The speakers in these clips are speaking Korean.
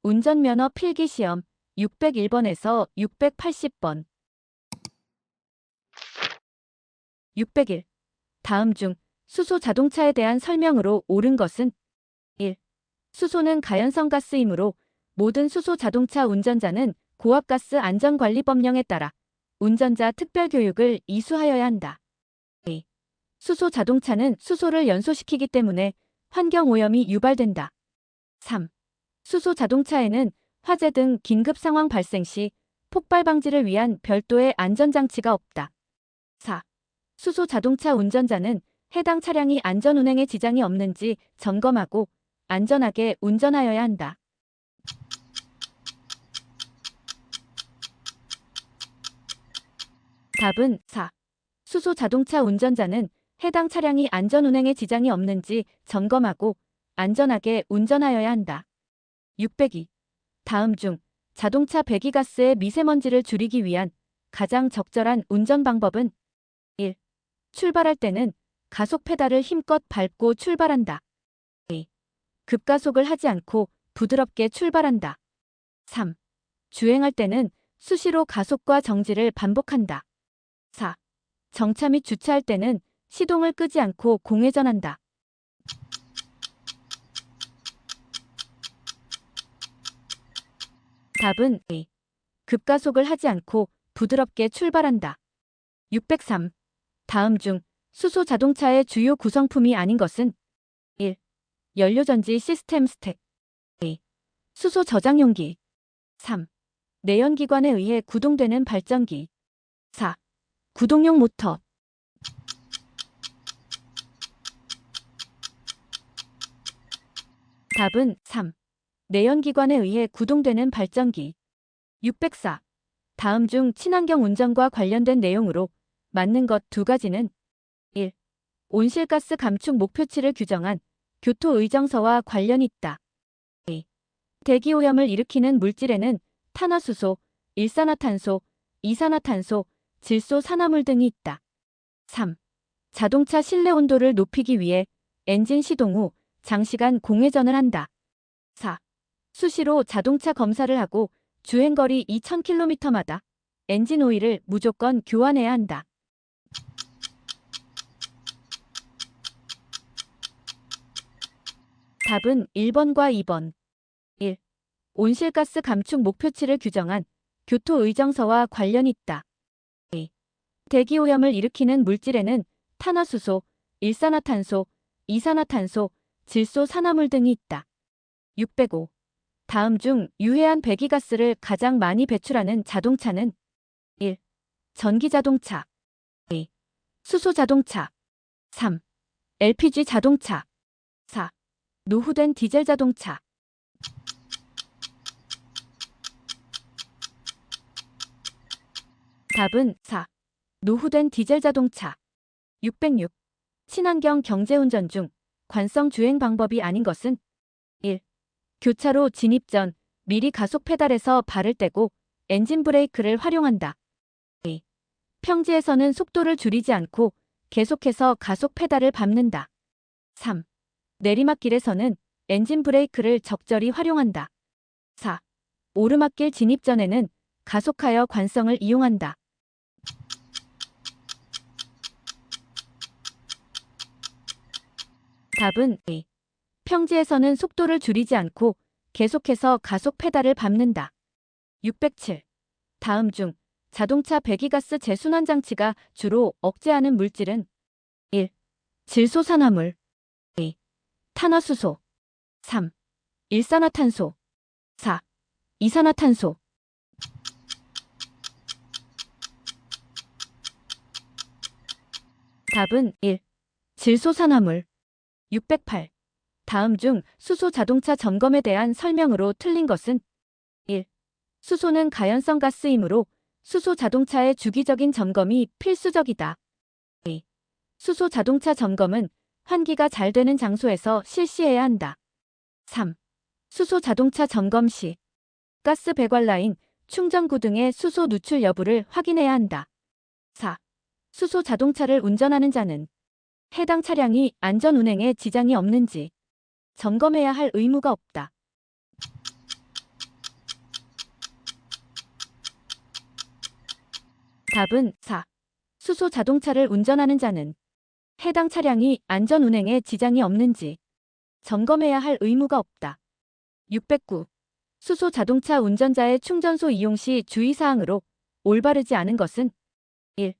운전면허 필기시험 601번에서 680번. 601. 다음 중 수소 자동차에 대한 설명으로 옳은 것은 1. 수소는 가연성 가스이므로 모든 수소 자동차 운전자는 고압가스 안전관리법령에 따라 운전자 특별교육을 이수하여야 한다. 2. 수소 자동차는 수소를 연소시키기 때문에 환경오염이 유발된다. 3. 수소 자동차에는 화재 등 긴급 상황 발생 시 폭발 방지를 위한 별도의 안전장치가 없다. 4. 수소 자동차 운전자는 해당 차량이 안전운행에 지장이 없는지 점검하고 안전하게 운전하여야 한다. 답은 4. 수소 자동차 운전자는 해당 차량이 안전운행에 지장이 없는지 점검하고 안전하게 운전하여야 한다. 602. 다음 중 자동차 배기가스의 미세먼지를 줄이기 위한 가장 적절한 운전 방법은 1. 출발할 때는 가속 페달을 힘껏 밟고 출발한다. 2. 급가속을 하지 않고 부드럽게 출발한다. 3. 주행할 때는 수시로 가속과 정지를 반복한다. 4. 정차 및 주차할 때는 시동을 끄지 않고 공회전한다. 답은 A. 급가속을 하지 않고 부드럽게 출발한다. 603. 다음 중 수소 자동차의 주요 구성품이 아닌 것은 1. 연료전지 시스템 스택. 2. 수소 저장용기. 3. 내연기관에 의해 구동되는 발전기. 4. 구동용 모터. 답은 3. 내연기관에 의해 구동되는 발전기. 604. 다음 중 친환경 운전과 관련된 내용으로 맞는 것 두 가지는 1. 온실가스 감축 목표치를 규정한 교토의정서와 관련이 있다. 2. 대기오염을 일으키는 물질에는 탄화수소, 일산화탄소, 이산화탄소, 질소 산화물 등이 있다. 3. 자동차 실내 온도를 높이기 위해 엔진 시동 후 장시간 공회전을 한다. 4. 수시로 자동차 검사를 하고 주행거리 2000km마다 엔진 오일을 무조건 교환해야 한다. 답은 1번과 2번. 1. 온실가스 감축 목표치를 규정한 교토의정서와 관련이 있다. 2. 대기오염을 일으키는 물질에는 탄화수소, 일산화탄소, 이산화탄소, 질소 산화물 등이 있다. 605. 다음 중 유해한 배기가스를 가장 많이 배출하는 자동차는 1. 전기자동차. 2. 수소자동차. 3. LPG 자동차. 4. 노후된 디젤 자동차. 답은 4. 노후된 디젤 자동차. 606. 친환경 경제운전 중 관성 주행 방법이 아닌 것은 1. 교차로 진입 전 미리 가속 페달에서 발을 떼고 엔진 브레이크를 활용한다. 2. 평지에서는 속도를 줄이지 않고 계속해서 가속 페달을 밟는다. 3. 내리막길에서는 엔진 브레이크를 적절히 활용한다. 4. 오르막길 진입 전에는 가속하여 관성을 이용한다. 답은 A. 평지에서는 속도를 줄이지 않고 계속해서 가속 페달을 밟는다. 607. 다음 중 자동차 배기가스 재순환 장치가 주로 억제하는 물질은 1. 질소산화물. 2. 탄화수소. 3. 일산화탄소. 4. 이산화탄소. 답은 1. 질소산화물. 608. 다음 중 수소 자동차 점검에 대한 설명으로 틀린 것은 1. 수소는 가연성 가스이므로 수소 자동차의 주기적인 점검이 필수적이다. 2. 수소 자동차 점검은 환기가 잘 되는 장소에서 실시해야 한다. 3. 수소 자동차 점검 시 가스 배관 라인, 충전구 등의 수소 누출 여부를 확인해야 한다. 4. 수소 자동차를 운전하는 자는 해당 차량이 안전운행에 지장이 없는지 점검해야 할 의무가 없다. 답은 4. 수소 자동차를 운전하는 자는 해당 차량이 안전운행에 지장이 없는지 점검해야 할 의무가 없다. 609. 수소 자동차 운전자의 충전소 이용 시 주의사항으로 올바르지 않은 것은 1.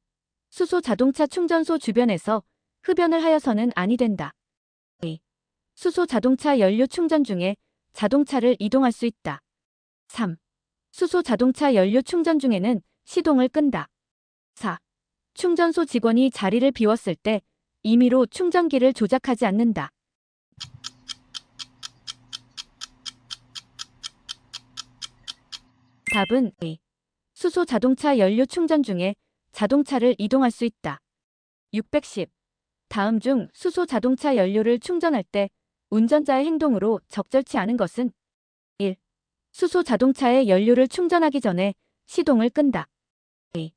수소 자동차 충전소 주변에서 흡연을 하여서는 아니 된다. 2. 수소 자동차 연료 충전 중에 자동차를 이동할 수 있다. 3. 수소 자동차 연료 충전 중에는 시동을 끈다. 4. 충전소 직원이 자리를 비웠을 때 임의로 충전기를 조작하지 않는다. 답은 2. 수소 자동차 연료 충전 중에 자동차를 이동할 수 있다. 610. 다음 중 수소 자동차 연료를 충전할 때 운전자의 행동으로 적절치 않은 것은 1. 수소 자동차의 연료를 충전하기 전에 시동을 끈다. 2.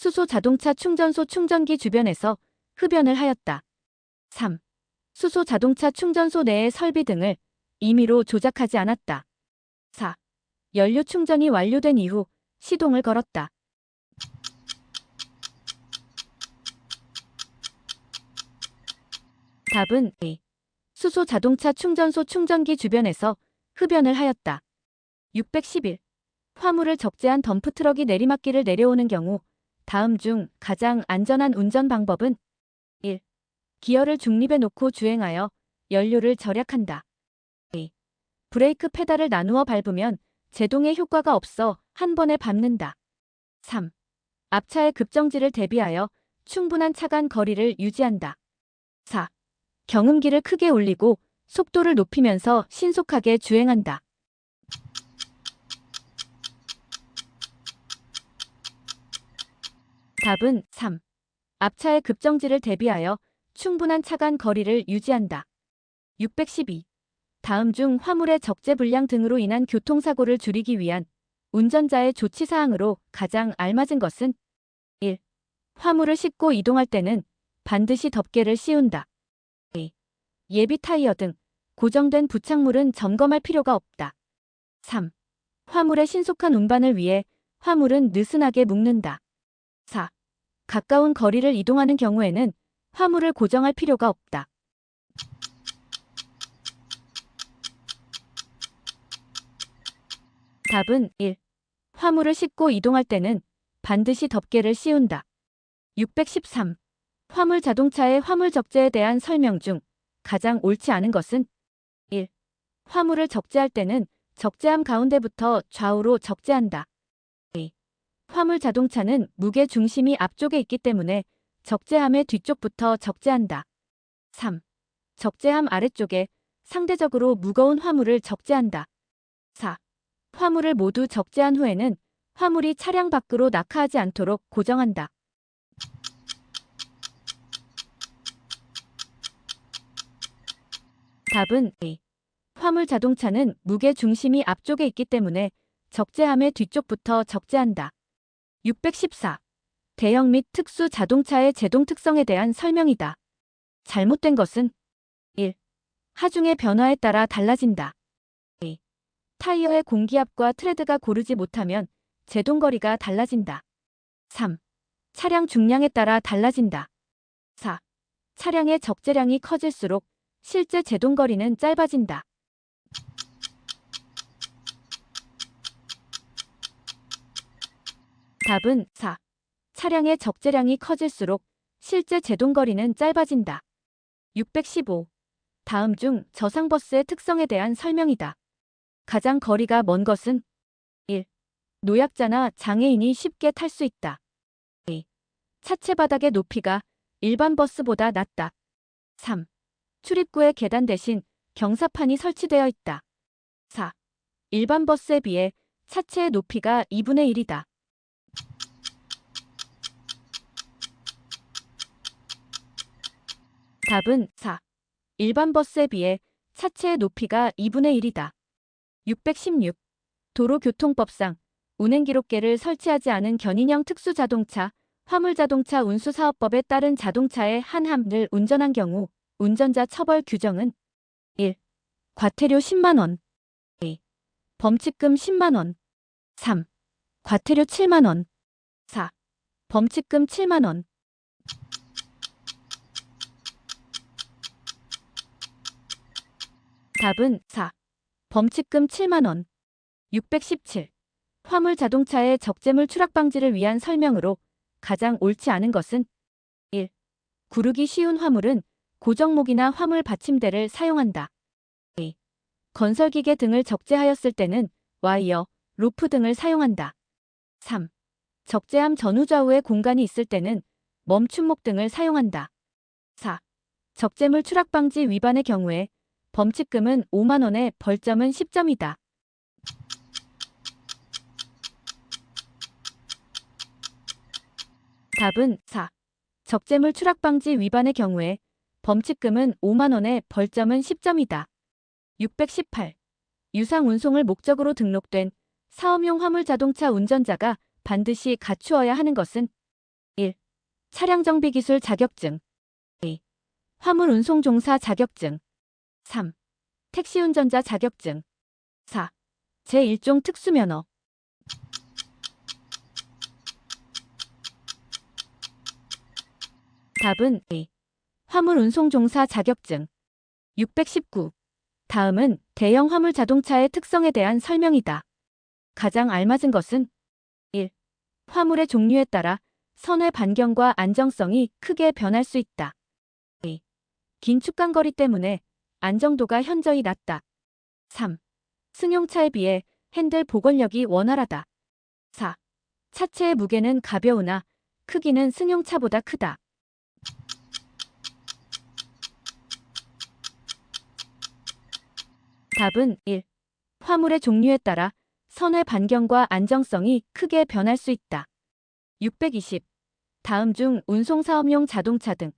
수소 자동차 충전소 충전기 주변에서 흡연을 하였다. 3. 수소 자동차 충전소 내의 설비 등을 임의로 조작하지 않았다. 4. 연료 충전이 완료된 이후 시동을 걸었다. 답은 2. 수소 자동차 충전소 충전기 주변에서 흡연을 하였다. 611. 화물을 적재한 덤프트럭이 내리막길을 내려오는 경우 다음 중 가장 안전한 운전 방법은 1. 기어를 중립에 놓고 주행하여 연료를 절약한다. 2. 브레이크 페달을 나누어 밟으면 제동에 효과가 없어 한 번에 밟는다. 3. 앞차의 급정지를 대비하여 충분한 차간 거리를 유지한다. 4. 경음기를 크게 올리고 속도를 높이면서 신속하게 주행한다. 답은 3. 앞차의 급정지를 대비하여 충분한 차간 거리를 유지한다. 612. 다음 중 화물의 적재 분량 등으로 인한 교통사고를 줄이기 위한 운전자의 조치사항으로 가장 알맞은 것은 1. 화물을 싣고 이동할 때는 반드시 덮개를 씌운다. 2. 예비 타이어 등 고정된 부착물은 점검할 필요가 없다. 3. 화물의 신속한 운반을 위해 화물은 느슨하게 묶는다. 4. 가까운 거리를 이동하는 경우에는 화물을 고정할 필요가 없다. 답은 1. 화물을 싣고 이동할 때는 반드시 덮개를 씌운다. 613. 화물 자동차의 화물 적재에 대한 설명 중 가장 옳지 않은 것은 1. 화물을 적재할 때는 적재함 가운데부터 좌우로 적재한다. 2. 화물 자동차는 무게 중심이 앞쪽에 있기 때문에 적재함의 뒤쪽부터 적재한다. 3. 적재함 아래쪽에 상대적으로 무거운 화물을 적재한다. 4. 화물을 모두 적재한 후에는 화물이 차량 밖으로 낙하하지 않도록 고정한다. 답은 2. 화물 자동차는 무게 중심이 앞쪽에 있기 때문에 적재함의 뒤쪽부터 적재한다. 614. 대형 및 특수 자동차의 제동 특성에 대한 설명이다. 잘못된 것은 1. 하중의 변화에 따라 달라진다. 2. 타이어의 공기압과 트레드가 고르지 못하면 제동거리가 달라진다. 3. 차량 중량에 따라 달라진다. 4. 차량의 적재량이 커질수록 실제 제동거리는 짧아진다. 답은 4. 차량의 적재량이 커질수록 실제 제동거리는 짧아진다. 615. 다음 중 저상버스의 특성에 대한 설명이다. 가장 거리가 먼 것은 1. 노약자나 장애인이 쉽게 탈 수 있다. 2. 차체 바닥의 높이가 일반 버스보다 낮다. 3. 출입구에 계단 대신 경사판이 설치되어 있다. 4. 일반 버스에 비해 차체의 높이가 2분의 1이다. 답은 4. 일반 버스에 비해 차체의 높이가 2분의 1이다. 616. 도로교통법상 운행기록계를 설치하지 않은 견인형 특수자동차, 화물자동차 운수사업법에 따른 자동차의 한 함을 운전한 경우 운전자 처벌 규정은 1. 과태료 10만 원. 2. 범칙금 10만 원. 3. 과태료 7만 원. 4. 범칙금 7만 원. 답은 4. 범칙금 7만 원. 617. 화물 자동차의 적재물 추락 방지를 위한 설명으로 가장 옳지 않은 것은 1. 구르기 쉬운 화물은 고정목이나 화물 받침대를 사용한다. 2. 건설기계 등을 적재하였을 때는 와이어, 로프 등을 사용한다. 3. 적재함 전후좌우에 공간이 있을 때는 멈춤목 등을 사용한다. 4. 적재물 추락 방지 위반의 경우에 범칙금은 5만 원에 벌점은 10점이다. 답은 4. 적재물 추락 방지 위반의 경우에 범칙금은 5만 원에 벌점은 10점이다. 618. 유상 운송을 목적으로 등록된 사업용 화물 자동차 운전자가 반드시 갖추어야 하는 것은 1. 차량 정비 기술 자격증. 2. 화물 운송 종사 자격증. 3. 택시 운전자 자격증. 4. 제1종 특수면허. 답은 2. 화물 운송 종사 자격증. 619. 다음은 대형 화물 자동차의 특성에 대한 설명이다. 가장 알맞은 것은 1. 화물의 종류에 따라 선회 반경과 안정성이 크게 변할 수 있다. 2. 긴 축간거리 때문에 안정도가 현저히 낮다. 3. 승용차에 비해 핸들 보건력이 원활하다. 4. 차체의 무게는 가벼우나 크기는 승용차보다 크다. 답은 1. 화물의 종류에 따라 선회 반경과 안정성이 크게 변할 수 있다. 620. 다음 중 운송사업용 자동차 등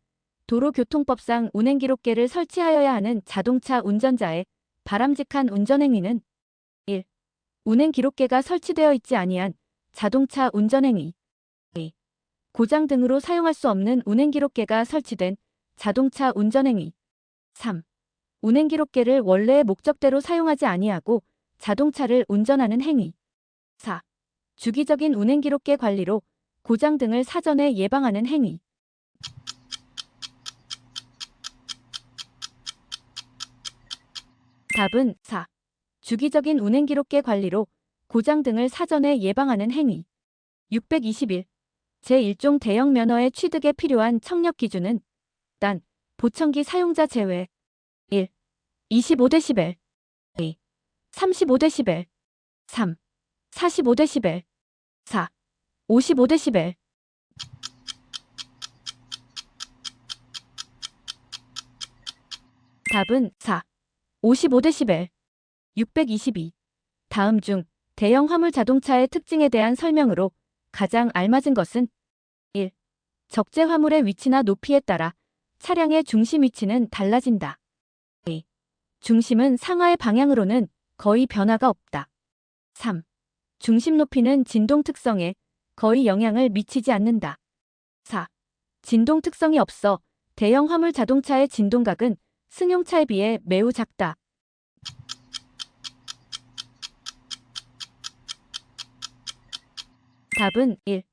도로교통법상 운행기록계를 설치하여야 하는 자동차 운전자의 바람직한 운전행위는 1. 운행기록계가 설치되어 있지 아니한 자동차 운전행위. 2. 고장 등으로 사용할 수 없는 운행기록계가 설치된 자동차 운전행위. 3. 운행기록계를 원래의 목적대로 사용하지 아니하고 자동차를 운전하는 행위. 4. 주기적인 운행기록계 관리로 고장 등을 사전에 예방하는 행위. 답은 4. 주기적인 운행기록계 관리로 고장 등을 사전에 예방하는 행위. 621. 제1종 대형 면허의 취득에 필요한 청력 기준은 단, 보청기 사용자 제외. 1. 25dB. 2. 35dB. 3. 45dB. 4. 55dB. 답은 4. 55dB. 622. 다음 중 대형 화물 자동차의 특징에 대한 설명으로 가장 알맞은 것은 1. 적재 화물의 위치나 높이에 따라 차량의 중심 위치는 달라진다. 2. 중심은 상하의 방향으로는 거의 변화가 없다. 3. 중심 높이는 진동 특성에 거의 영향을 미치지 않는다. 4. 진동 특성이 없어 대형 화물 자동차의 진동각은 승용차에 비해 매우 작다. 답은 1.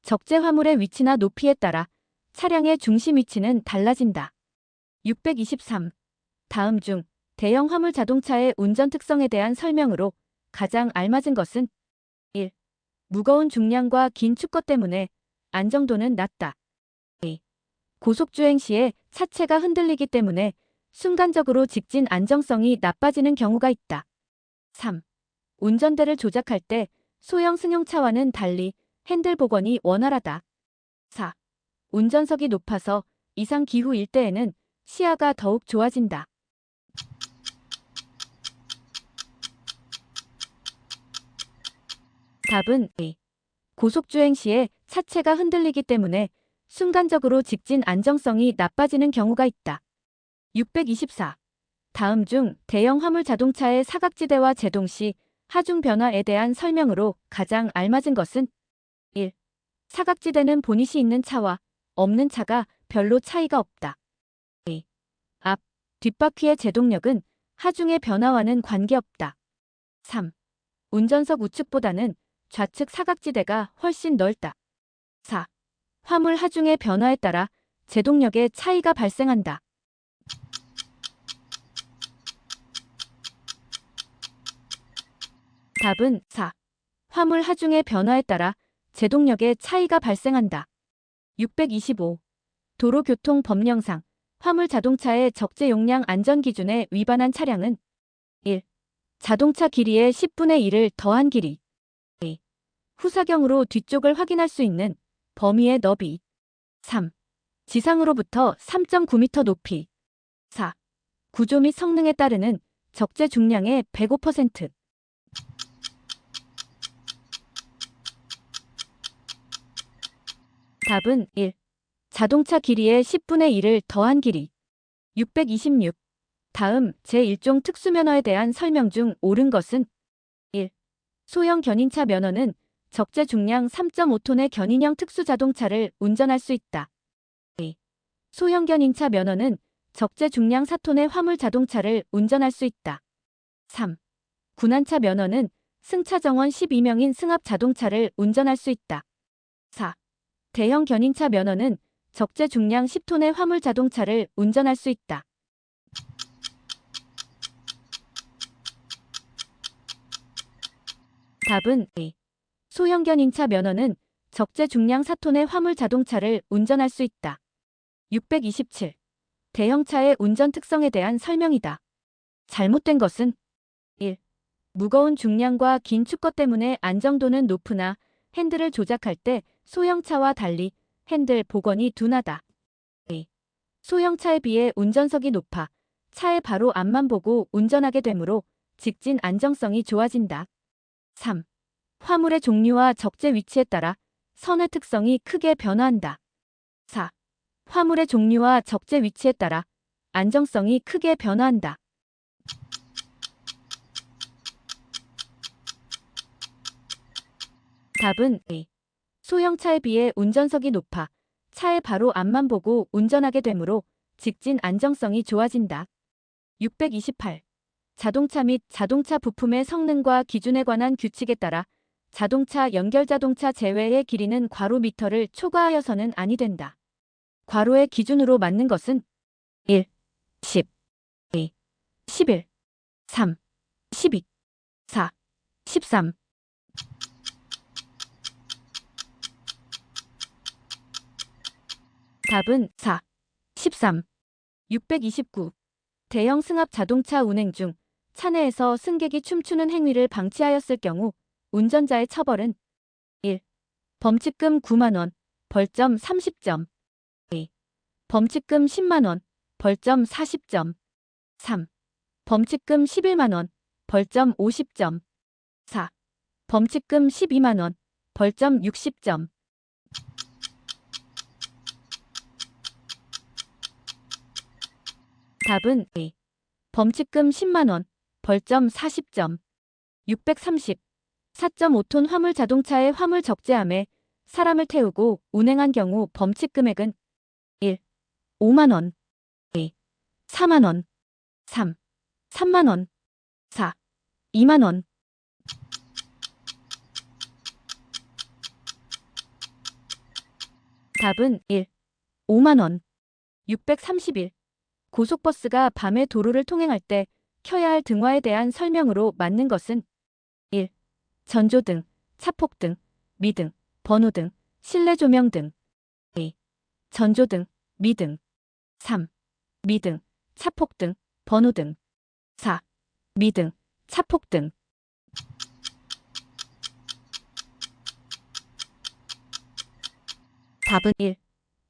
적재 화물의 위치나 높이에 따라 차량의 중심 위치는 달라진다. 623. 다음 중 대형 화물 자동차의 운전 특성에 대한 설명으로 가장 알맞은 것은 1. 무거운 중량과 긴 축거 때문에 안정도는 낮다. 2. 고속주행 시에 차체가 흔들리기 때문에 순간적으로 직진 안정성이 나빠지는 경우가 있다. 3. 운전대를 조작할 때 소형 승용차와는 달리 핸들 복원이 원활하다. 4. 운전석이 높아서 이상 기후 일대에는 시야가 더욱 좋아진다. 답은 2. 고속주행 시에 차체가 흔들리기 때문에 순간적으로 직진 안정성이 나빠지는 경우가 있다. 624. 다음 중 대형 화물 자동차의 사각지대와 제동 시 하중 변화에 대한 설명으로 가장 알맞은 것은 1. 사각지대는 보닛이 있는 차와 없는 차가 별로 차이가 없다. 2. 앞, 뒷바퀴의 제동력은 하중의 변화와는 관계없다. 3. 운전석 우측보다는 좌측 사각지대가 훨씬 넓다. 4. 화물 하중의 변화에 따라 제동력의 차이가 발생한다. 답은 4. 화물 하중의 변화에 따라 제동력의 차이가 발생한다. 625. 도로교통법령상 화물 자동차의 적재 용량 안전기준에 위반한 차량은 1. 자동차 길이의 10분의 1을 더한 길이. 2. 후사경으로 뒤쪽을 확인할 수 있는 범위의 너비. 3. 지상으로부터 3.9m 높이. 4. 구조 및 성능에 따르는 적재 중량의 105%. 답은 1. 자동차 길이의 10분의 1을 더한 길이. 626. 다음 제1종 특수면허에 대한 설명 중 옳은 것은 1. 소형 견인차 면허는 적재 중량 3.5톤의 견인형 특수자동차를 운전할 수 있다. 2. 소형 견인차 면허는 적재 중량 4톤의 화물 자동차를 운전할 수 있다. 3. 군안차 면허는 승차 정원 12명인 승합 자동차를 운전할 수 있다. 4. 대형 견인차 면허는 적재 중량 10톤의 화물 자동차를 운전할 수 있다. 답은 2. 소형 견인차 면허는 적재 중량 4톤의 화물 자동차를 운전할 수 있다. 627. 대형차의 운전 특성에 대한 설명이다. 잘못된 것은 1. 무거운 중량과 긴 축거 때문에 안정도는 높으나 핸들을 조작할 때 소형차와 달리 핸들 복원이 둔하다. 2. 소형차에 비해 운전석이 높아 차의 바로 앞만 보고 운전하게 되므로 직진 안정성이 좋아진다. 3. 화물의 종류와 적재 위치에 따라 선의 특성이 크게 변화한다. 4. 화물의 종류와 적재 위치에 따라 안정성이 크게 변화한다. 답은 2. 소형차에 비해 운전석이 높아 차의 바로 앞만 보고 운전하게 되므로 직진 안정성이 좋아진다. 628. 자동차 및 자동차 부품의 성능과 기준에 관한 규칙에 따라 자동차 연결자동차 제외의 길이는 괄호 미터를 초과하여서는 아니 된다. 괄호의 기준으로 맞는 것은 1, 10, 2, 11, 3, 12, 4, 13. 답은 4, 13. 629. 대형 승합 자동차 운행 중 차내에서 승객이 춤추는 행위를 방치하였을 경우 운전자의 처벌은 1. 범칙금 9만원, 벌점 30점. 2. 범칙금 10만원, 벌점 40점. 3. 범칙금 11만원, 벌점 50점. 4. 범칙금 12만원, 벌점 60점. 답은 2. 범칙금 10만원, 벌점 40점. 630. 4.5톤 화물 자동차의 화물 적재함에 사람을 태우고 운행한 경우 범칙 금액은 1. 5만원. 2. 4만원. 3. 3만원. 4. 2만원. 답은 1. 5만원. 631. 고속버스가 밤에 도로를 통행할 때 켜야 할 등화에 대한 설명으로 맞는 것은 1. 전조등, 차폭등, 미등, 번호등, 실내 조명 등. 2. 전조등, 미등. 3. 미등, 차폭등, 번호등. 4. 미등, 차폭등. 답은 1.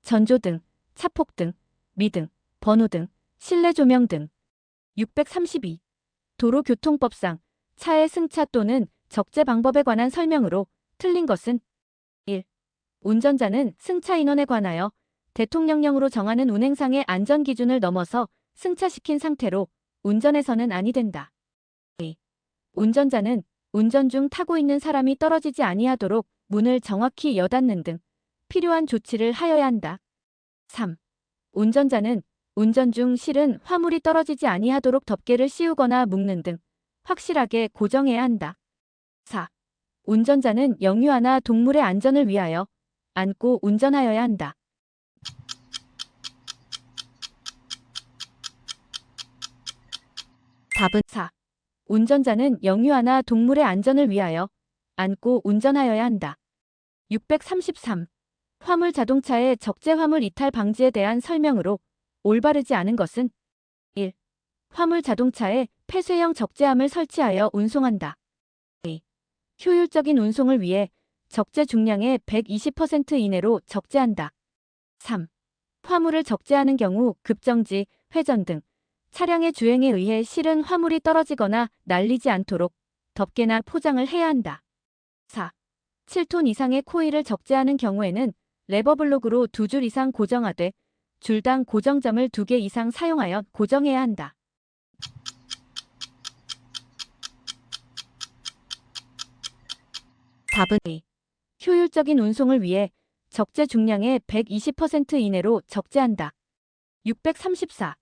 전조등, 차폭등, 미등, 번호등, 실내 조명 등. 632. 도로교통법상 차의 승차 또는 적재 방법에 관한 설명으로 틀린 것은 1. 운전자는 승차 인원에 관하여 대통령령으로 정하는 운행상의 안전기준을 넘어서 승차시킨 상태로 운전해서는 아니 된다. 2. 운전자는 운전 중 타고 있는 사람이 떨어지지 아니하도록 문을 정확히 여닫는 등 필요한 조치를 하여야 한다. 3. 운전자는 운전 중 실은 화물이 떨어지지 아니하도록 덮개를 씌우거나 묶는 등 확실하게 고정해야 한다. 4. 운전자는 영유아나 동물의 안전을 위하여 안고 운전하여야 한다. 답은 4. 운전자는 영유아나 동물의 안전을 위하여 안고 운전하여야 한다. 633. 화물 자동차의 적재 화물 이탈 방지에 대한 설명으로 올바르지 않은 것은 1. 화물 자동차에 폐쇄형 적재함을 설치하여 운송한다. 2. 효율적인 운송을 위해 적재 중량의 120% 이내로 적재한다. 3. 화물을 적재하는 경우 급정지, 회전 등 차량의 주행에 의해 실은 화물이 떨어지거나 날리지 않도록 덮개나 포장을 해야 한다. 4. 7톤 이상의 코일을 적재하는 경우에는 레버블록으로 2줄 이상 고정하되 줄당 고정점을 2개 이상 사용하여 고정해야 한다. 답은 2. 효율적인 운송을 위해 적재 중량의 120% 이내로 적재한다. 634.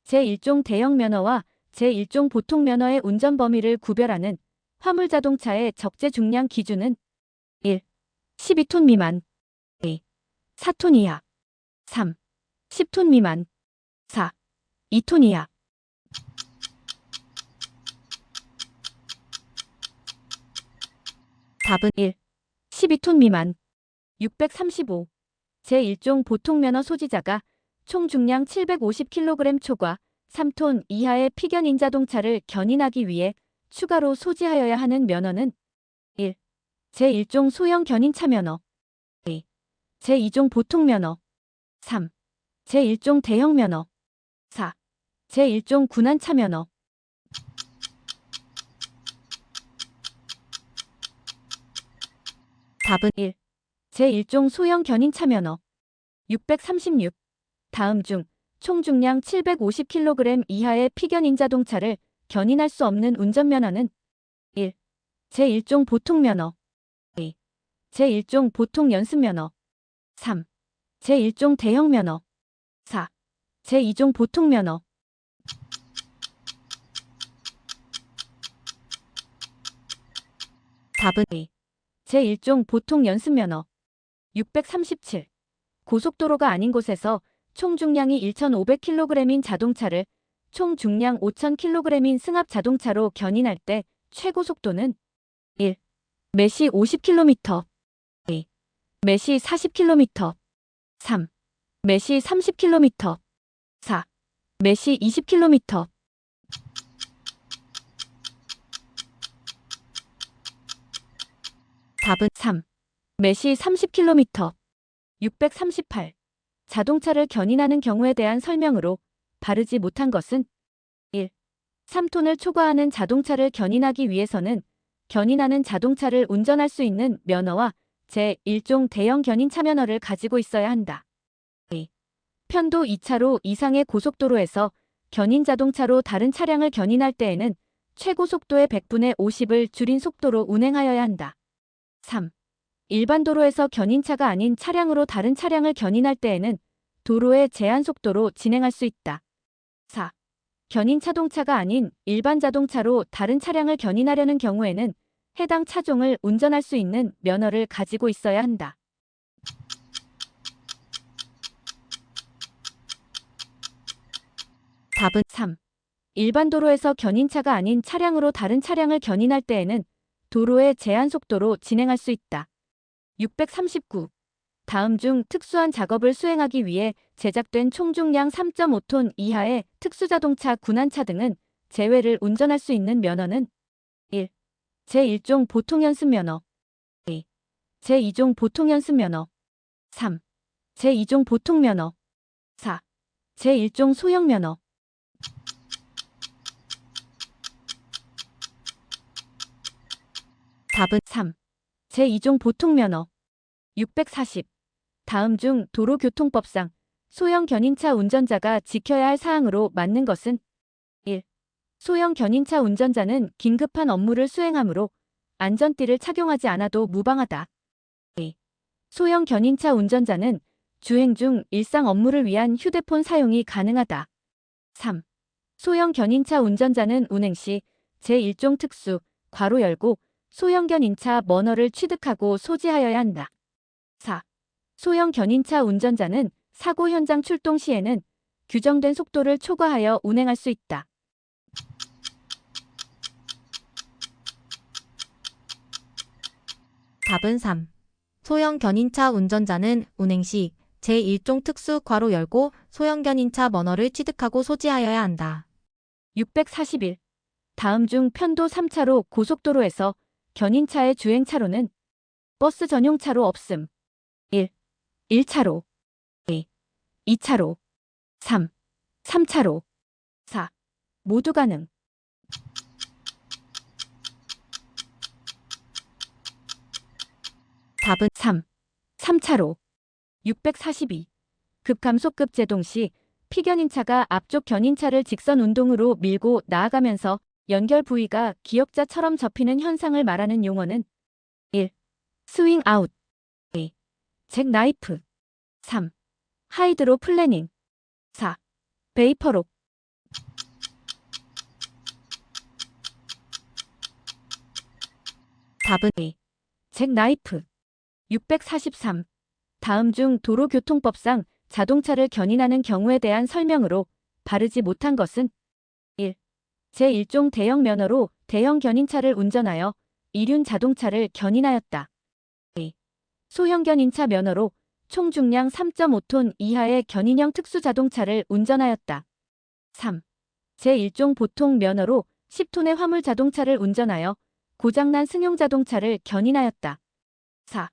제1종 대형 면허와 제1종 보통 면허의 운전 범위를 구별하는 화물 자동차의 적재 중량 기준은 1. 12톤 미만 2. 4톤 이하 3. 10톤 미만 4. 2톤 이하 답은 1. 12톤 미만 635. 제1종 보통 면허 소지자가 총 중량 750kg 초과 3톤 이하의 피견인 자동차를 견인하기 위해 추가로 소지하여야 하는 면허는 1. 제1종 소형 견인차 면허 2. 제2종 보통 면허 3. 제1종 대형 면허 4. 제1종 군안차 면허 답은 1. 제1종 소형 견인차 면허 636. 다음 중 총 중량 750kg 이하의 피견인 자동차를 견인할 수 없는 운전면허는 1. 제1종 보통 면허 2. 제1종 보통 연습면허 3. 제1종 대형 면허 4. 제2종 보통 면허 답은 2. 제1종 보통 연습면허 637. 고속도로가 아닌 곳에서 총 중량이 1,500kg인 자동차를 총 중량 5,000kg인 승합 자동차로 견인할 때 최고 속도는 1. 매시 50km 2. 매시 40km 3. 매시 30km 4. 매시 20km 답은 3. 매시 30km 638. 자동차를 견인하는 경우에 대한 설명으로 바르지 못한 것은 1. 3톤을 초과하는 자동차를 견인하기 위해서는 견인하는 자동차를 운전할 수 있는 면허와 제1종 대형 견인차 면허를 가지고 있어야 한다. 2. 편도 2차로 이상의 고속도로에서 견인 자동차로 다른 차량을 견인할 때에는 최고 속도의 100분의 50을 줄인 속도로 운행하여야 한다. 3. 일반 도로에서 견인차가 아닌 차량으로 다른 차량을 견인할 때에는 도로의 제한 속도로 진행할 수 있다. 4. 견인 자동차가 아닌 일반 자동차로 다른 차량을 견인하려는 경우에는 해당 차종을 운전할 수 있는 면허를 가지고 있어야 한다. 답은 3. 일반 도로에서 견인차가 아닌 차량으로 다른 차량을 견인할 때에는 도로의 제한 속도로 진행할 수 있다. 639. 다음 중 특수한 작업을 수행하기 위해 제작된 총 중량 3.5톤 이하의 특수자동차 군안차 등은 제외를 운전할 수 있는 면허는 1. 제1종 보통연습면허 2. 제2종 보통연습면허 3. 제2종 보통면허 4. 제1종 소형면허 답은 3. 제2종 보통면허 640. 다음 중 도로교통법상 소형 견인차 운전자가 지켜야 할 사항으로 맞는 것은 1. 소형 견인차 운전자는 긴급한 업무를 수행하므로 안전띠를 착용하지 않아도 무방하다. 2. 소형 견인차 운전자는 주행 중 일상 업무를 위한 휴대폰 사용이 가능하다. 3. 소형 견인차 운전자는 운행 시 제1종 특수, 괄호 열고 소형 견인차 면허를 취득하고 소지하여야 한다. 4. 소형 견인차 운전자는 사고 현장 출동 시에는 규정된 속도를 초과하여 운행할 수 있다. 답은 3. 소형 견인차 운전자는 운행 시 제1종 특수 괄호 열고 소형 견인차 면허를 취득하고 소지하여야 한다. 641. 다음 중 편도 3차로 고속도로에서 견인차의 주행차로는 버스 전용차로 없음. 1. 1차로 2. 2차로 3. 3차로 4. 모두 가능. 답은 3. 3차로 642. 급감속급 제동 시 피견인차가 앞쪽 견인차를 직선 운동으로 밀고 나아가면서 연결 부위가 기역자처럼 접히는 현상을 말하는 용어는 1. 스윙 아웃 2. 잭나이프 3. 하이드로 플래닝 4. 베이퍼록. 답은 2. 잭나이프. 643. 다음 중 도로교통법상 자동차를 견인하는 경우에 대한 설명으로 바르지 못한 것은 1. 제1종 대형 면허로 대형 견인차를 운전하여 이륜 자동차를 견인하였다. 2. 소형 견인차 면허로 총 중량 3.5톤 이하의 견인형 특수 자동차를 운전하였다. 3. 제1종 보통 면허로 10톤의 화물 자동차를 운전하여 고장난 승용 자동차를 견인하였다. 4.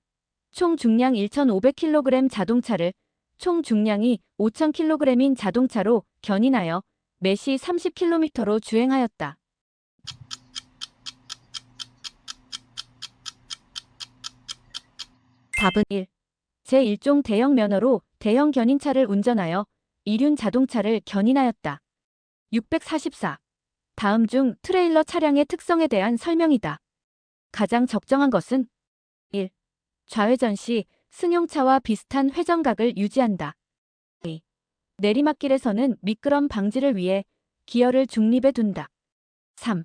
총 중량 1,500kg 자동차를 총 중량이 5,000kg인 자동차로 견인하여 매시 30km로 주행하였다. 답은 1. 제1종 대형 면허로 대형 견인차를 운전하여 이륜 자동차를 견인하였다. 644. 다음 중 트레일러 차량의 특성에 대한 설명이다. 가장 적정한 것은 1. 좌회전 시 승용차와 비슷한 회전각을 유지한다. 2. 내리막길에서는 미끄럼 방지를 위해 기어를 중립에 둔다. 3.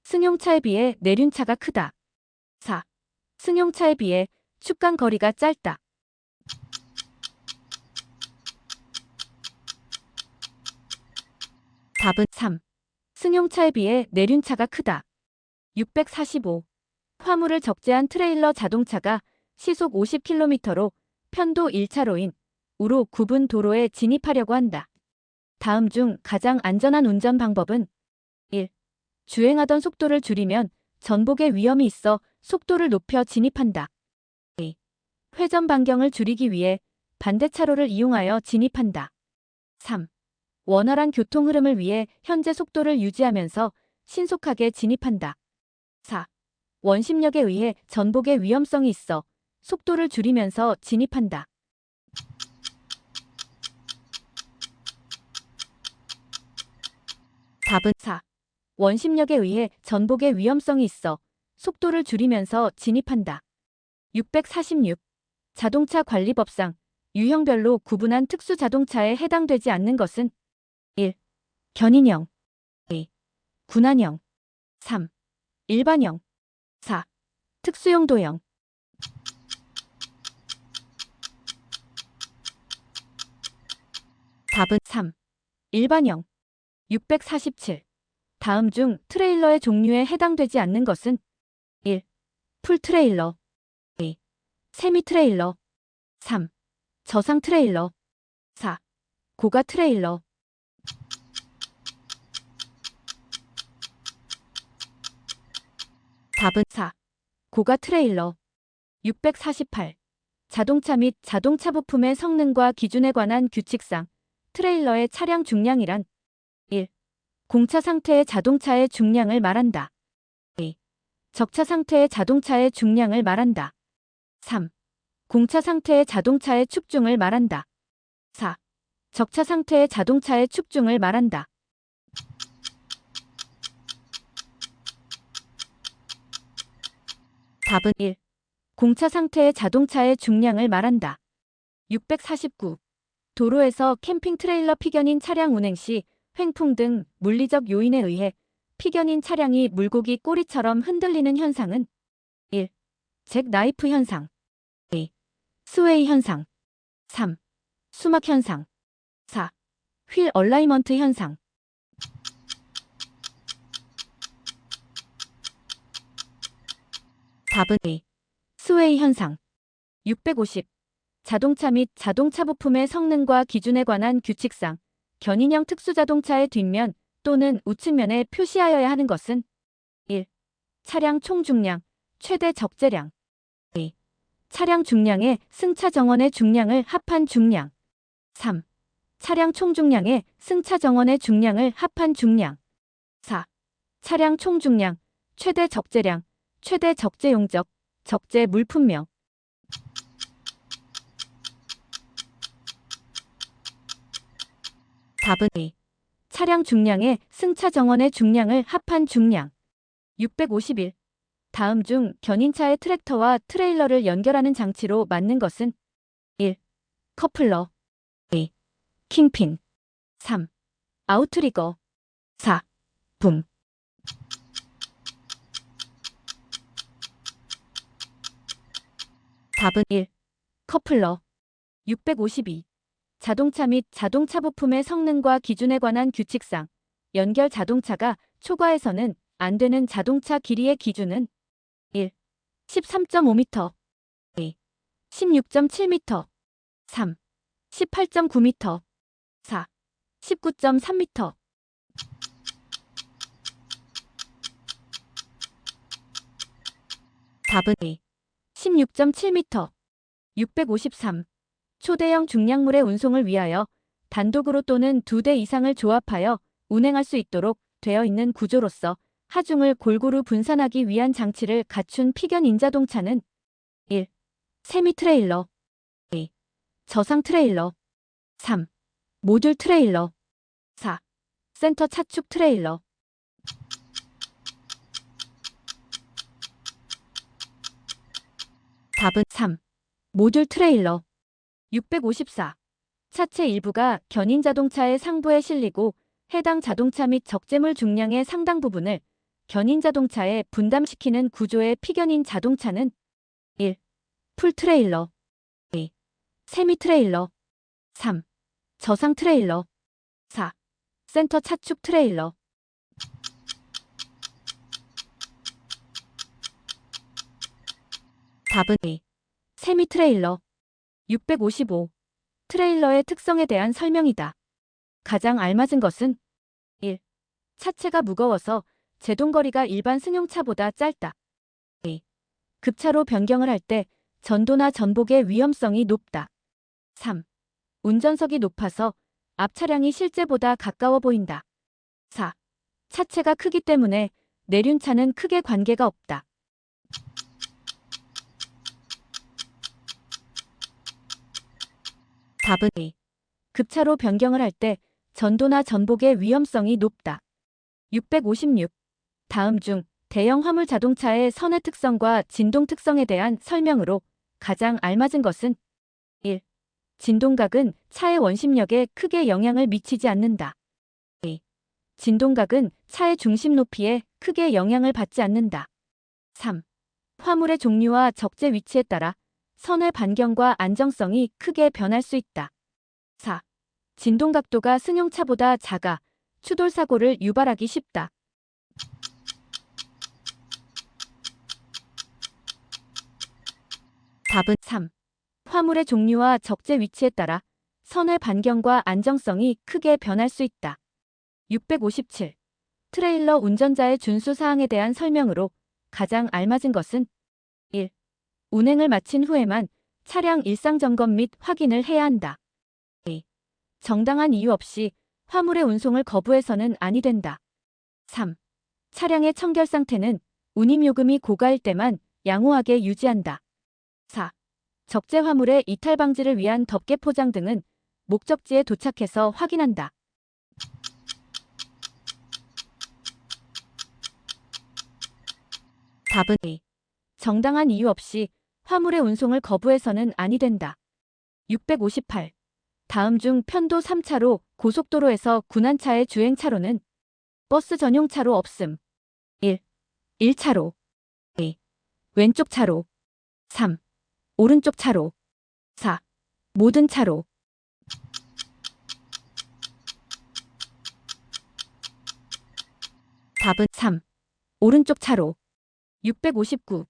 승용차에 비해 내륜차가 크다. 4. 승용차에 비해 축간 거리가 짧다. 답은 3. 승용차에 비해 내륜차가 크다. 645. 화물을 적재한 트레일러 자동차가 시속 50km로 편도 1차로인 우로 굽은 도로에 진입하려고 한다. 다음 중 가장 안전한 운전 방법은 1. 주행하던 속도를 줄이면 전복의 위험이 있어 속도를 높여 진입한다. 2. 회전 반경을 줄이기 위해 반대차로를 이용하여 진입한다. 3. 원활한 교통 흐름을 위해 현재 속도를 유지하면서 신속하게 진입한다. 4. 원심력에 의해 전복의 위험성이 있어 속도를 줄이면서 진입한다. 답은 4. 원심력에 의해 전복의 위험성이 있어 속도를 줄이면서 진입한다. 646. 자동차 관리법상 유형별로 구분한 특수 자동차에 해당되지 않는 것은 1. 견인형 2. 군안형 3. 일반형 4. 특수용도형. 답은 3. 일반형. 647. 다음 중 트레일러의 종류에 해당되지 않는 것은 1. 풀트레일러 2. 세미트레일러 3. 저상 트레일러 4. 고가 트레일러. 답은 4. 고가 트레일러. 648. 자동차 및 자동차 부품의 성능과 기준에 관한 규칙상 트레일러의 차량 중량이란 1. 공차 상태의 자동차의 중량을 말한다. 2. 적차 상태의 자동차의 중량을 말한다. 3. 공차 상태의 자동차의 축중을 말한다. 4. 적차 상태의 자동차의 축중을 말한다. 답은 1. 공차 상태의 자동차의 중량을 말한다. 649. 도로에서 캠핑 트레일러 피견인 차량 운행 시 횡풍 등 물리적 요인에 의해 피견인 차량이 물고기 꼬리처럼 흔들리는 현상은 1. 잭나이프 현상 2. 스웨이 현상 3. 수막 현상. 4. 휠 얼라이먼트 현상. 답은 A. 스웨이 현상. 650. 자동차 및 자동차 부품의 성능과 기준에 관한 규칙상 견인형 특수자동차의 뒷면 또는 우측면에 표시하여야 하는 것은 1. 차량 총 중량, 최대 적재량. 2. 차량 중량의 승차 정원의 중량을 합한 중량. 3. 차량 총 중량의 승차 정원의 중량을 합한 중량. 4. 차량 총 중량, 최대 적재량, 최대 적재 용적, 적재 물품명. 답은 A. 차량 중량의 승차 정원의 중량을 합한 중량. 651. 다음 중 견인차의 트랙터와 트레일러를 연결하는 장치로 맞는 것은 1. 커플러. 2. 킹핀. 3. 아웃트리거. 4. 붐. 답은 1. 커플러. 652. 자동차 및 자동차 부품의 성능과 기준에 관한 규칙상 연결 자동차가 초과해서는 안 되는 자동차 길이의 기준은 1. 13.5m. 2. 16.7m. 3. 18.9m. 4. 19.3m. 답은 A. 16.7m. 653. 초대형 중량물의 운송을 위하여 단독으로 또는 2대 이상을 조합하여 운행할 수 있도록 되어 있는 구조로서 하중을 골고루 분산하기 위한 장치를 갖춘 피견 인자동차는 1. 세미 트레일러. 2. 저상 트레일러. 3. 모듈 트레일러. 4. 센터 차축 트레일러. 답은 3. 모듈 트레일러. 654. 차체 일부가 견인 자동차의 상부에 실리고 해당 자동차 및 적재물 중량의 상당 부분을 견인 자동차에 분담시키는 구조의 피견인 자동차는 1. 풀 트레일러. 2. 세미 트레일러. 3. 저상 트레일러. 4. 센터 차축 트레일러. 답은 A. 세미 트레일러. 655. 트레일러의 특성에 대한 설명이다. 가장 알맞은 것은 1. 차체가 무거워서 제동거리가 일반 승용차보다 짧다. 2. 급차로 변경을 할 때 전도나 전복의 위험성이 높다. 3. 운전석이 높아서 앞 차량이 실제보다 가까워 보인다. 4. 차체가 크기 때문에 내륜차는 크게 관계가 없다. 답은 A. 급차로 변경을 할 때 전도나 전복의 위험성이 높다. 656. 다음 중 대형 화물 자동차의 선의 특성과 진동 특성에 대한 설명으로 가장 알맞은 것은 1. 진동각은 차의 원심력에 크게 영향을 미치지 않는다. 2. 진동각은 차의 중심 높이에 크게 영향을 받지 않는다. 3. 화물의 종류와 적재 위치에 따라 선의 반경과 안정성이 크게 변할 수 있다. 4. 진동 각도가 승용차보다 작아 추돌 사고를 유발하기 쉽다. 답은 3. 화물의 종류와 적재 위치에 따라 선의 반경과 안정성이 크게 변할 수 있다. 657. 트레일러 운전자의 준수 사항에 대한 설명으로 가장 알맞은 것은 1. 운행을 마친 후에만 차량 일상 점검 및 확인을 해야 한다. 2. 정당한 이유 없이 화물의 운송을 거부해서는 아니 된다. 3. 차량의 청결 상태는 운임 요금이 고가일 때만 양호하게 유지한다. 4. 적재 화물의 이탈 방지를 위한 덮개 포장 등은 목적지에 도착해서 확인한다. 답은 A. 정당한 이유 없이 화물의 운송을 거부해서는 아니 된다. 658. 다음 중 편도 3차로 고속도로에서 군한차의 주행차로는 버스 전용차로 없음. 1. 1차로. 2. 왼쪽 차로. 3. 오른쪽 차로. 4. 모든 차로. 답은 3. 오른쪽 차로. 659.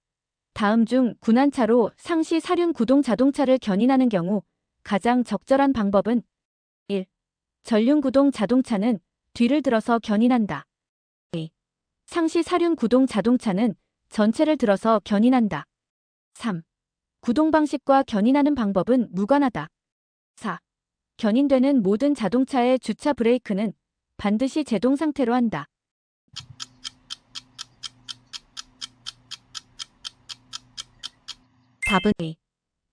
다음 중 군안차로 상시 사륜 구동 자동차를 견인하는 경우 가장 적절한 방법은 1. 전륜 구동 자동차는 뒤를 들어서 견인한다. 2. 상시 사륜 구동 자동차는 전체를 들어서 견인한다. 3. 구동 방식과 견인하는 방법은 무관하다. 4. 견인되는 모든 자동차의 주차 브레이크는 반드시 제동 상태로 한다. 답은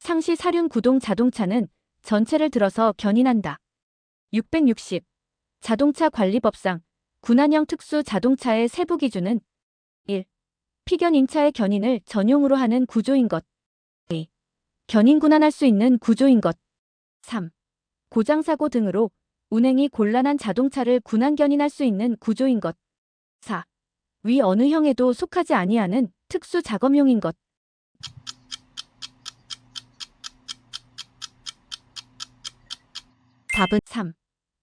상시 사륜 구동 자동차는 전체를 들어서 견인한다. 660. 자동차 관리법상 군안형 특수 자동차의 세부 기준은 1. 피견인차의 견인을 전용으로 하는 구조인 것. 2. 견인 군안할 수 있는 구조인 것. 3. 고장사고 등으로 운행이 곤란한 자동차를 군안 견인할 수 있는 구조인 것. 4. 위 어느 형에도 속하지 아니하는 특수 작업용인 것. 답은 3.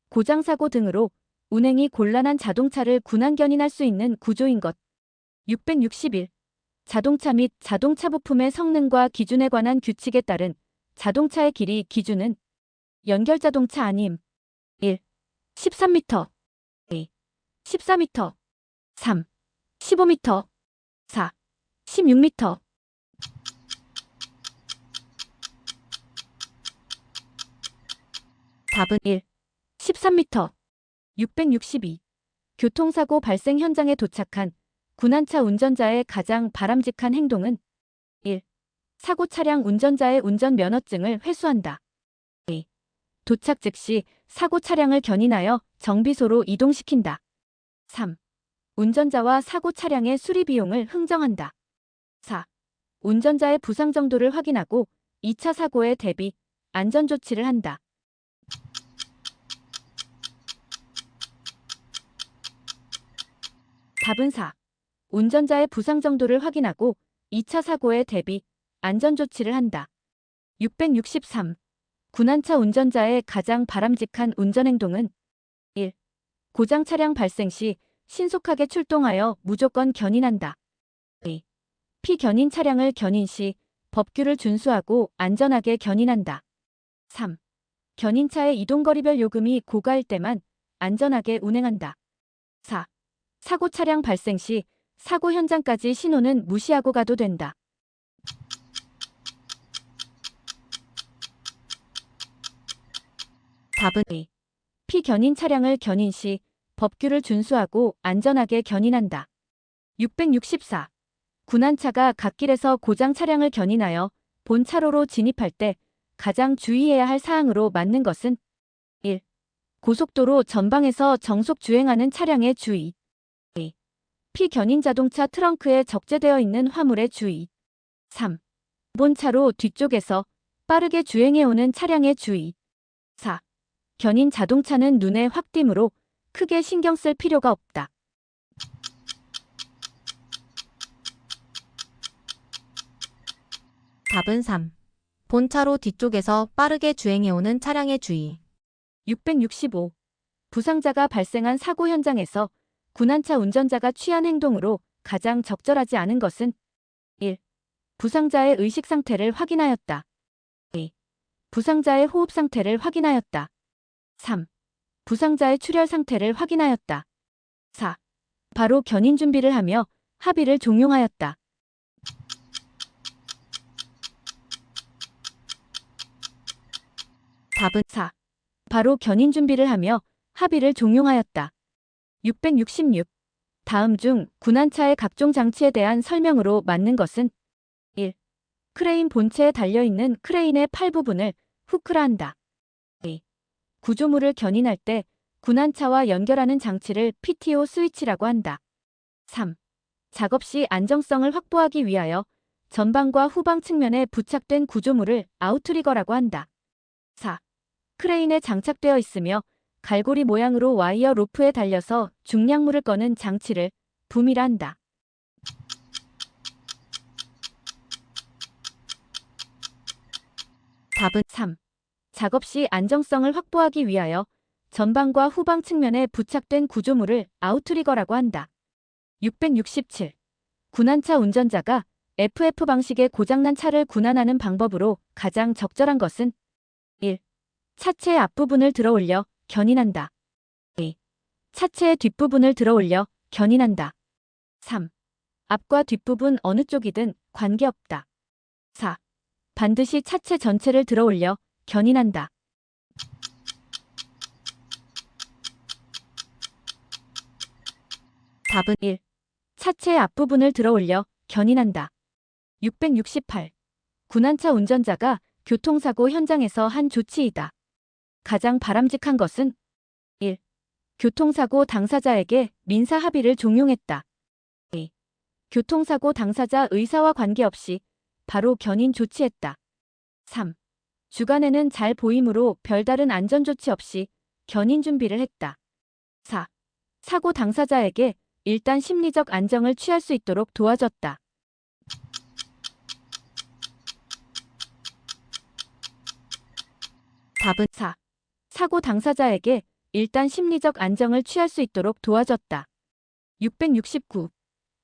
고장사고 등으로 운행이 곤란한 자동차를 군안 견인할 수 있는 구조인 것. 661. 자동차 및 자동차 부품의 성능과 기준에 관한 규칙에 따른 자동차의 길이 기준은 연결자동차 아님. 1. 13m. 2. 14m. 3. 15m. 4. 16m. 답은 1. 13m. 662. 교통사고 발생 현장에 도착한 군안차 운전자의 가장 바람직한 행동은 1. 사고 차량 운전자의 운전면허증을 회수한다. 2. 도착 즉시 사고 차량을 견인하여 정비소로 이동시킨다. 3. 운전자와 사고 차량의 수리 비용을 흥정한다. 4. 운전자의 부상 정도를 확인하고 2차 사고에 대비 안전조치를 한다. 답은 4. 운전자의 부상 정도를 확인하고 2차 사고에 대비 안전조치를 한다. 663. 군안차 운전자의 가장 바람직한 운전행동은 1. 고장 차량 발생 시 신속하게 출동하여 무조건 견인한다. 2. 피견인 차량을 견인 시 법규를 준수하고 안전하게 견인한다. 3. 견인차의 이동거리별 요금이 고가일 때만 안전하게 운행한다. 4. 사고 차량 발생 시 사고 현장까지 신호는 무시하고 가도 된다. 답은 2. 피견인 차량을 견인 시 법규를 준수하고 안전하게 견인한다. 664. 군안차가 갓길에서 고장 차량을 견인하여 본 차로로 진입할 때 가장 주의해야 할 사항으로 맞는 것은 1. 고속도로 전방에서 정속 주행하는 차량의 주의. 2. 피견인 자동차 트렁크에 적재되어 있는 화물의 주의. 3. 본 차로 뒤쪽에서 빠르게 주행해오는 차량의 주의. 4. 견인 자동차는 눈에 확 띄므로 크게 신경 쓸 필요가 없다. 답은 3. 본차로 뒤쪽에서 빠르게 주행해오는 차량의 주의. 665. 부상자가 발생한 사고 현장에서 군안차 운전자가 취한 행동으로 가장 적절하지 않은 것은 1. 부상자의 의식 상태를 확인하였다. 2. 부상자의 호흡 상태를 확인하였다. 3. 부상자의 출혈 상태를 확인하였다. 4. 바로 견인 준비를 하며 합의를 종용하였다. 답은 4. 바로 견인 준비를 하며 합의를 종용하였다. 666. 다음 중 군안차의 각종 장치에 대한 설명으로 맞는 것은 1. 크레인 본체에 달려있는 크레인의 팔 부분을 후크라 한다. 2. 구조물을 견인할 때 군안차와 연결하는 장치를 PTO 스위치라고 한다. 3. 작업 시 안정성을 확보하기 위하여 전방과 후방 측면에 부착된 구조물을 아우트리거라고 한다. 4. 크레인에 장착되어 있으며 갈고리 모양으로 와이어 로프에 달려서 중량물을 꺼는 장치를 붐이라 한다. 답은 3. 작업 시 안정성을 확보하기 위하여 전방과 후방 측면에 부착된 구조물을 아웃트리거라고 한다. 667. 군안차 운전자가 FF 방식의 고장난 차를 군안하는 방법으로 가장 적절한 것은 1. 차체의 앞부분을 들어올려 견인한다. 2. 차체의 뒷부분을 들어올려 견인한다. 3. 앞과 뒷부분 어느 쪽이든 관계없다. 4. 반드시 차체 전체를 들어올려 견인한다. 답은 1. 차체의 앞부분을 들어올려 견인한다. 668. 군안차 운전자가 교통사고 현장에서 한 조치이다. 가장 바람직한 것은 1. 교통사고 당사자에게 민사 합의를 종용했다. 2. 교통사고 당사자 의사와 관계없이 바로 견인 조치했다. 3. 주간에는 잘 보이므로 별다른 안전조치 없이 견인 준비를 했다. 4. 사고 당사자에게 일단 심리적 안정을 취할 수 있도록 도와줬다. 답은 4. 사고 당사자에게 일단 심리적 안정을 취할 수 있도록 도와줬다. 669.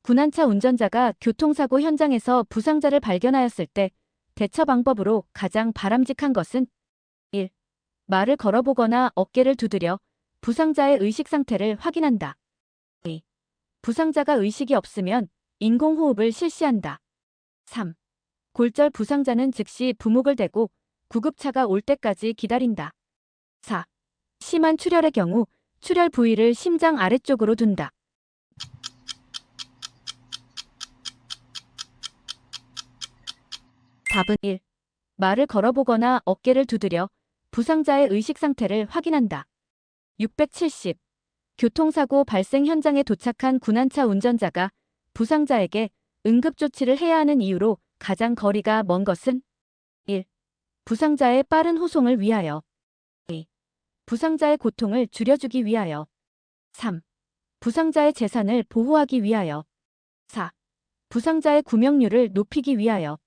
군안차 운전자가 교통사고 현장에서 부상자를 발견하였을 때 대처 방법으로 가장 바람직한 것은 1. 말을 걸어보거나 어깨를 두드려 부상자의 의식 상태를 확인한다. 2. 부상자가 의식이 없으면 인공호흡을 실시한다. 3. 골절 부상자는 즉시 부목을 대고 구급차가 올 때까지 기다린다. 4. 심한 출혈의 경우 출혈 부위를 심장 아래쪽으로 둔다. 답은 1. 말을 걸어보거나 어깨를 두드려 부상자의 의식 상태를 확인한다. 670. 교통사고 발생 현장에 도착한 군안차 운전자가 부상자에게 응급조치를 해야 하는 이유로 가장 거리가 먼 것은 1. 부상자의 빠른 호송을 위하여 2. 부상자의 고통을 줄여주기 위하여 3. 부상자의 재산을 보호하기 위하여 4. 부상자의 구명률을 높이기 위하여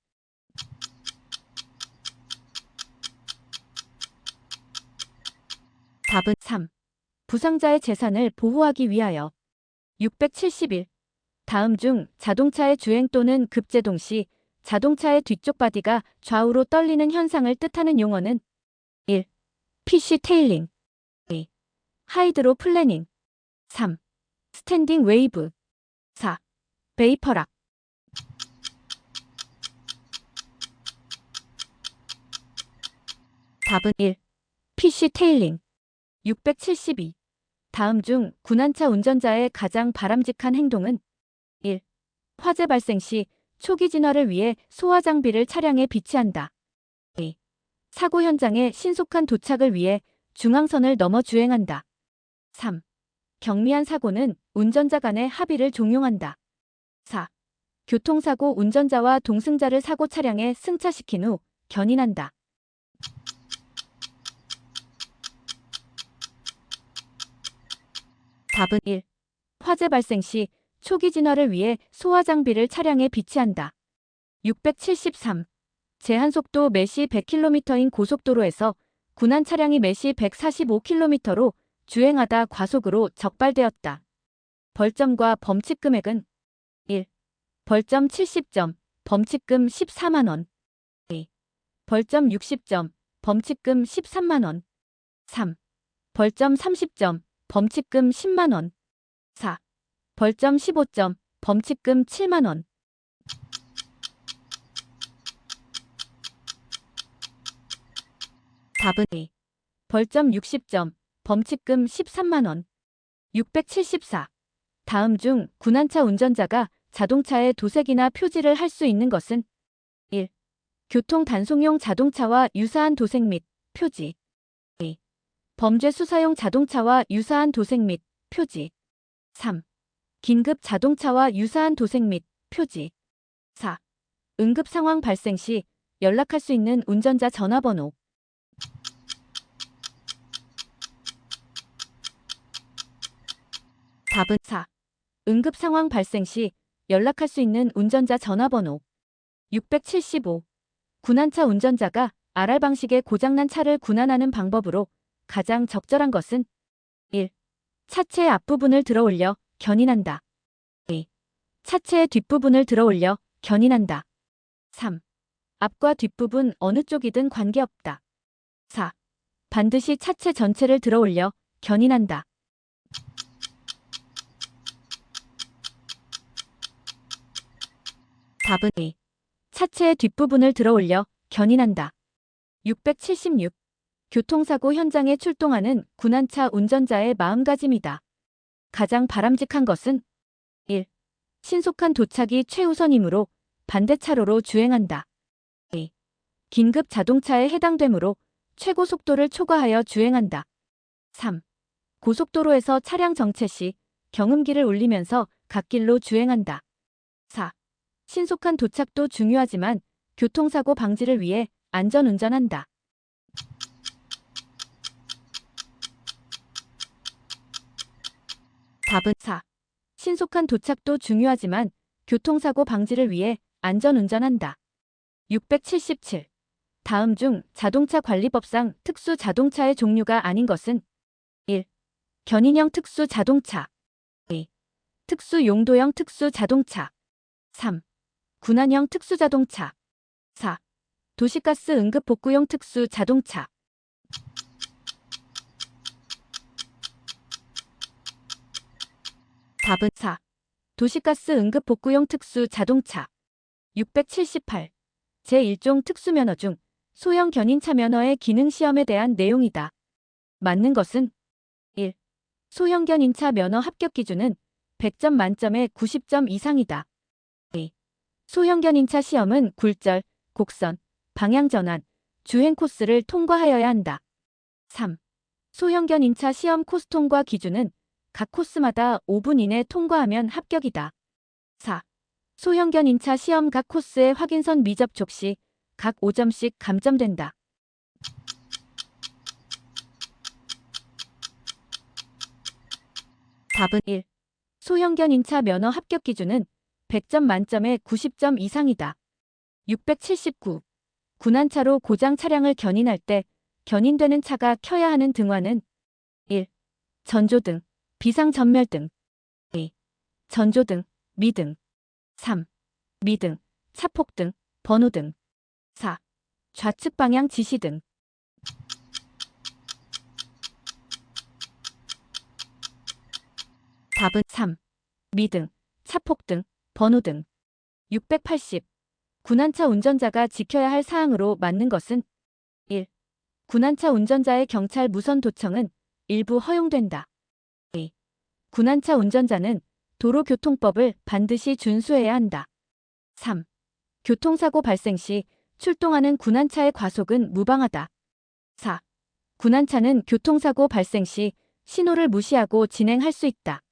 답은 3. 부상자의 재산을 보호하기 위하여 671. 다음 중 자동차의 주행 또는 급제동 시 자동차의 뒤쪽 바디가 좌우로 떨리는 현상을 뜻하는 용어는 1. PC 테일링 2. 하이드로 플래닝 3. 스탠딩 웨이브 4. 베이퍼락 답은 1. PC 테일링 672. 다음 중 군안차 운전자의 가장 바람직한 행동은 1. 화재 발생 시 초기 진화를 위해 소화 장비를 차량에 비치한다. 2. 사고 현장에 신속한 도착을 위해 중앙선을 넘어 주행한다. 3. 경미한 사고는 운전자 간의 합의를 종용한다. 4. 교통사고 운전자와 동승자를 사고 차량에 승차시킨 후 견인한다. 답은 1. 화재 발생 시 초기 진화를 위해 소화 장비를 차량에 비치한다. 673. 제한속도 매시 100km인 고속도로에서 군안 차량이 매시 145km로 주행하다 과속으로 적발되었다. 벌점과 범칙 금액은 1. 벌점 70점, 범칙금 14만원 2. 벌점 60점, 범칙금 13만원 3. 벌점 30점, 범칙금 10만원 4. 벌점 15점, 범칙금 7만원 답은 2. 벌점 60점, 범칙금 13만원 674. 다음 중 군안차 운전자가 자동차에 도색이나 표지를 할 수 있는 것은 1. 교통 단속용 자동차와 유사한 도색 및 표지 2. 범죄 수사용 자동차와 유사한 도색 및 표지 3. 긴급 자동차와 유사한 도색 및 표지 4. 응급 상황 발생 시 연락할 수 있는 운전자 전화번호 답은 4. 응급 상황 발생 시 연락할 수 있는 운전자 전화번호 675. 군안차 운전자가 RR 방식의 고장난 차를 군환하는 방법으로 가장 적절한 것은 1. 차체의 앞부분을 들어올려 견인한다. 2. 차체의 뒷부분을 들어올려 견인한다. 3. 앞과 뒷부분 어느 쪽이든 관계없다. 4. 반드시 차체 전체를 들어올려 견인한다. 답은 2. 차체의 뒷부분을 들어올려 견인한다. 676. 교통사고 현장에 출동하는 군환차 운전자의 마음가짐이다. 가장 바람직한 것은 1. 신속한 도착이 최우선이므로 반대차로로 주행한다. 2. 긴급 자동차에 해당되므로 최고 속도를 초과하여 주행한다. 3. 고속도로에서 차량 정체 시 경음기를 울리면서 갓길로 주행한다. 4. 신속한 도착도 중요하지만 교통사고 방지를 위해 안전운전한다. 답은 4. 신속한 도착도 중요하지만 교통사고 방지를 위해 안전운전한다. 677. 다음 중 자동차 관리법상 특수 자동차의 종류가 아닌 것은 1. 견인형 특수 자동차 2. 특수 용도형 특수 자동차 3. 군환형 특수 자동차 4. 도시가스 응급 복구용 특수 자동차 답은 4. 도시가스 응급 복구용 특수 자동차 678. 제1종 특수면허 중 소형 견인차 면허의 기능 시험에 대한 내용이다. 맞는 것은 1. 소형 견인차 면허 합격 기준은 100점 만점에 90점 이상이다. 2. 소형 견인차 시험은 굴절, 곡선, 방향 전환, 주행 코스를 통과하여야 한다. 3. 소형 견인차 시험 코스 통과 기준은 각 코스마다 5분 이내 통과하면 합격이다. 4. 소형 견인차 시험 각 코스의 확인선 미접촉 시 각 5점씩 감점된다. 답은 1. 소형 견인차 면허 합격 기준은 100점 만점에 90점 이상이다. 679. 군환차로 고장 차량을 견인할 때 견인되는 차가 켜야 하는 등화는 1. 전조등, 비상전멸등 2. 전조등, 미등 3. 미등, 차폭등, 번호등 4. 좌측 방향 지시등 답은 3. 미등, 차폭등, 번호등 680. 군환차 운전자가 지켜야 할 사항으로 맞는 것은 1. 군환차 운전자의 경찰 무선 도청은 일부 허용된다. 2. 군환차 운전자는 도로교통법을 반드시 준수해야 한다. 3. 교통사고 발생 시 출동하는 군환차의 과속은 무방하다. 4. 군환차는 교통사고 발생 시 신호를 무시하고 진행할 수 있다.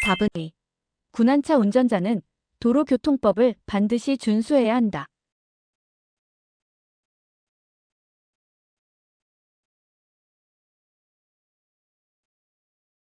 답은 2. 군환차 운전자는 도로교통법을 반드시 준수해야 한다.